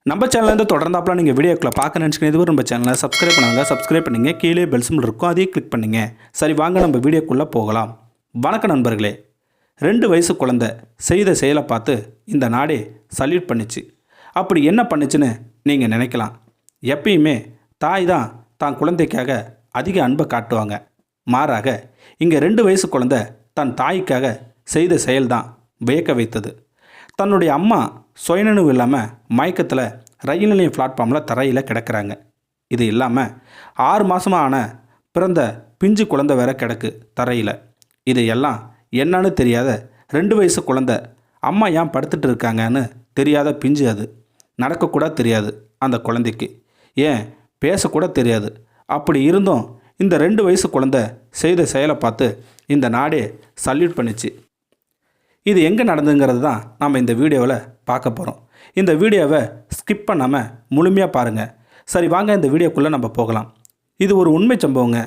நம்ம சேனல்லேருந்து தொடர்ந்தாப்பில் நீங்கள் வீடியோக்களை பார்க்க நினச்சிக்கிறது நம்ம சேனலை சப்ஸ்கிரைப் பண்ணுங்கள் கீழே பெல் சிம்பிள் இருக்கும் அதையும் கிளிக் பண்ணுங்கள். சரி வாங்க நம்ம வீடியோக்குள்ளே போகலாம். வணக்கம் நண்பர்களே. 2 வயசு குழந்தை செய்த செயலை பார்த்து இந்த நாடே சல்யூட் பண்ணிச்சு. அப்படி என்ன பண்ணுச்சுன்னு நீங்கள் நினைக்கலாம். எப்பயுமே தாய் தான் குழந்தைக்காக அதிக அன்பை காட்டுவாங்க. மாறாக இங்கே 2 வயசு குழந்தை தன் தாய்க்காக செய்த செயல்தான் வியக்க வைத்தது. தன்னுடைய அம்மா சுயநினைவு இல்லாமல் மயக்கத்தில் ரயில் நிலையம் பிளாட்ஃபார்மில் தரையில் கிடக்கிறாங்க. இது இல்லாமல் 6 மாதமாக ஆன பிறந்த பிஞ்சு குழந்தை வேற கிடக்கு தரையில். இது எல்லாம் என்னன்னு தெரியாத 2 வயசு குழந்தை அம்மா ஏன் படுத்துட்டு இருக்காங்கன்னு தெரியாத பிஞ்சு. அது நடக்கக்கூட தெரியாது அந்த குழந்தைக்கு, ஏன் பேசக்கூட தெரியாது. அப்படி இருந்தும் இந்த 2 வயசு குழந்தை செய்த செயலை பார்த்து இந்த நாடே சல்யூட் பண்ணிச்சு. இது எங்கே நடந்துங்கிறது தான் நம்ம இந்த வீடியோவில் பார்க்க போகிறோம். இந்த வீடியோவை ஸ்கிப் பண்ணாமல் முழுமையாக பாருங்கள். சரி வாங்க இந்த வீடியோக்குள்ளே நம்ம போகலாம். இது ஒரு உண்மை சம்பவங்க.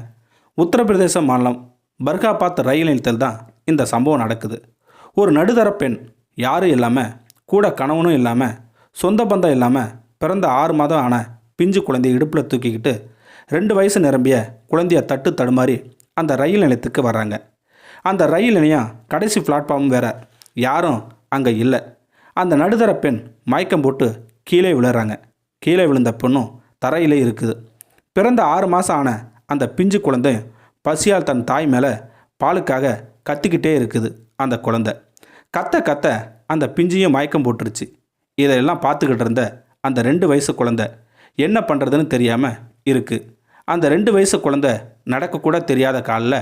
உத்தரப்பிரதேச மாநிலம் பர்காபாத் ரயில் நிலையத்தில் தான் இந்த சம்பவம் நடக்குது. ஒரு நடுத்தர பெண், யாரும் இல்லாமல், கூட கணவனும் இல்லாமல், சொந்த பந்தம் இல்லாமல் பிறந்த 6 மாதம் ஆன பிஞ்சு குழந்தைய இடுப்பில் தூக்கிக்கிட்டு 2 வயசு நிரம்பிய குழந்தைய தட்டு தடுமாறி அந்த ரயில் நிலையத்துக்கு வர்றாங்க. அந்த ரயில் நிலையம் கடைசி பிளாட்ஃபார்ம் வேறு, யாரும் அங்கே இல்லை. அந்த நடுத்தர பெண் மயக்கம் போட்டு கீழே விழுறாங்க. கீழே விழுந்த பெண்ணும் தரையிலே இருக்குது. பிறந்த 6 மாதம் ஆன அந்த பிஞ்சு குழந்தை பசியால் தன் தாய் மேலே பாலுக்காக கத்திக்கிட்டே இருக்குது. அந்த குழந்தை கத்த அந்த பிஞ்சையும் மயக்கம் போட்டுருச்சு. இதையெல்லாம் பார்த்துக்கிட்டு இருந்த அந்த 2 வயசு குழந்தை என்ன பண்ணுறதுன்னு தெரியாமல் இருக்குது. அந்த 2 வயசு குழந்தை நடக்கக்கூட தெரியாத காலில்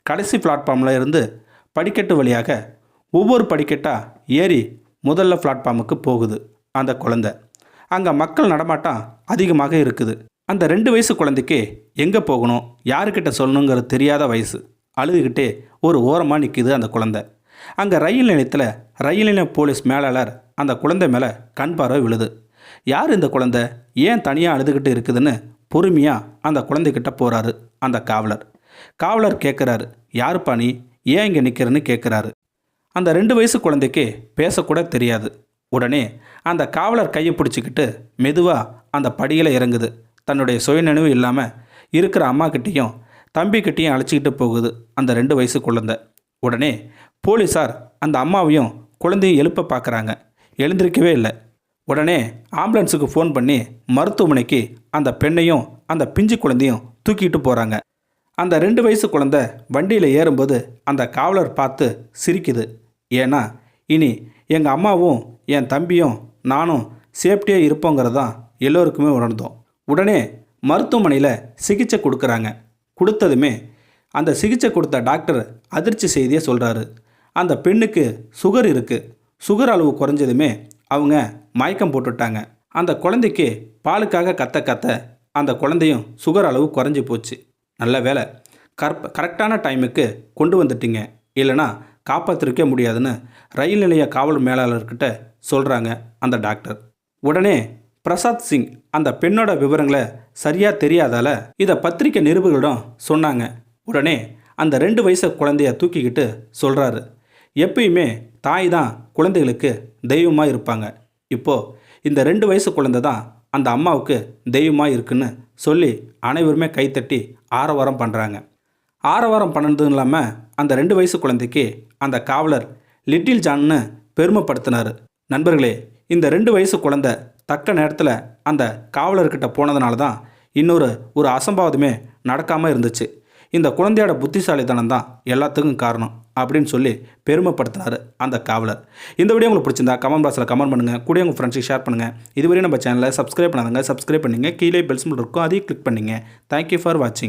கடைசி பிளாட்ஃபார்மில் இருந்து படிக்கட்டு வழியாக ஒவ்வொரு படிக்கட்டாக ஏறி முதல்ல பிளாட்ஃபார்முக்கு போகுது அந்த குழந்தை. அங்கே மக்கள் நடமாட்டம் அதிகமாக இருக்குது. அந்த 2 வயசு குழந்தைக்கு எங்கே போகணும், யாருக்கிட்ட சொல்லணுங்கிறது தெரியாத வயசு. அழுதுகிட்டே ஒரு ஓரமாக நிற்கிது அந்த குழந்தை. அங்கே ரயில் நிலையத்தில் ரயில் நிலைய போலீஸ் மேலாளர் அந்த குழந்தை மேலே கண் பார்வை விழுது. யார் இந்த குழந்தை, ஏன் தனியாக அழுதுகிட்டு இருக்குதுன்னு பொறுமையாக அந்த குழந்தைகிட்ட போகிறாரு அந்த காவலர். காவலர் கேட்குறாரு, யாருப்பா நீ, ஏன் இங்கே நிற்கிறன்னு கேட்குறாரு. அந்த 2 வயசு குழந்தைக்கு பேசக்கூட தெரியாது. உடனே அந்த காவலர் கையை பிடிச்சிக்கிட்டு மெதுவாக அந்த படியில் இறங்குது. தன்னுடைய சுயநினைவு இல்லாமல் இருக்கிற அம்மாக்கிட்டேயும் தம்பிக்கிட்டேயும் அழைச்சிக்கிட்டு போகுது அந்த 2 வயசு குழந்தை. உடனே போலீஸார் அந்த அம்மாவையும் குழந்தையும் எழுப்ப பார்க்குறாங்க. எழுந்திருக்கவே இல்லை. உடனே ஆம்புலன்ஸுக்கு ஃபோன் பண்ணி மருத்துவமனைக்கு அந்த பெண்ணையும் அந்த பிஞ்சு குழந்தையும் தூக்கிட்டு போகிறாங்க. அந்த 2 வயசு குழந்தை வண்டியில் ஏறும்போது அந்த காவலர் பார்த்து சிரிக்குது. ஏன்னா இனி எங்கள் அம்மாவும் என் தம்பியும் நானும் சேஃப்டியாக இருப்போங்கிறது தான் எல்லோருக்குமே உணர்ந்தோம். உடனே மருத்துவமனையில் சிகிச்சை கொடுக்குறாங்க. கொடுத்ததுமே அந்த சிகிச்சை கொடுத்த டாக்டர் அதிர்ச்சி செய்தியை சொல்கிறாரு. அந்த பெண்ணுக்கு சுகர் இருக்குது. சுகர் அளவு குறைஞ்சதுமே அவங்க மயக்கம் போட்டுட்டாங்க. அந்த குழந்தைக்கு பாலுக்காக கத்த அந்த குழந்தையும் சுகர் அளவு குறைஞ்சி போச்சு. நல்ல வேலை கரெக்டான டைமுக்கு கொண்டு வந்துட்டீங்க, இல்லைனா காப்பாற்றிருக்க முடியாதுன்னு ரயில் நிலைய காவல் மேலாளர்கிட்ட சொல்கிறாங்க அந்த டாக்டர். உடனே பிரசாத் சிங் அந்த பெண்ணோட விவரங்களை சரியாக தெரியாதால இதை பத்திரிக்கை நிருபர்களிடம் சொன்னாங்க. உடனே அந்த 2 வயசு குழந்தைய தூக்கிக்கிட்டு சொல்கிறாரு, எப்பயுமே தாய் தான் குழந்தைகளுக்கு தெய்வமாக இருப்பாங்க. இப்போது இந்த 2 வயசு குழந்தை தான் அந்த அம்மாவுக்கு தெய்வமாக இருக்குன்னு சொல்லி அனைவருமே கைத்தட்டி ஆரவாரம் பண்ணுறாங்க. ஆரவாரம் பண்ணதும் இல்லாமல் அந்த 2 வயசு குழந்தைக்கு அந்த காவலர் லிட்டில் ஜான்னு பெருமைப்படுத்தினார். நண்பர்களே, இந்த 2 வயசு குழந்தை தக்க நேரத்தில் அந்த காவலர்கிட்ட போனதுனால தான் ஒரு அசம்பாவிதமே நடக்காமல் இருந்துச்சு. இந்த குழந்தையோட புத்திசாலித்தனம் தான் எல்லாத்துக்கும் காரணம் அப்படின்னு சொல்லி பெருமைப்படுத்தினார் அந்த காவலர். இந்த வீடியோ உங்களுக்கு பிடிச்சிருந்தா கமெண்ட் பாக்ஸில் கமெண்ட் பண்ணுங்கள், கூட உங்கள் ஃப்ரெண்ட்ஸுக்கு ஷேர் பண்ணுங்கள். இதுவரை நம்ம சேனலை சப்ஸ்கிரைப் பண்ணாதவங்க சப்ஸ்கிரைப் பண்ணுங்கள், கீழே பெல் சிம்பிள் இருக்கும் அதையும் கிளிக் பண்ணுங்கள். தேங்க்யூ ஃபார் வாட்சிங்.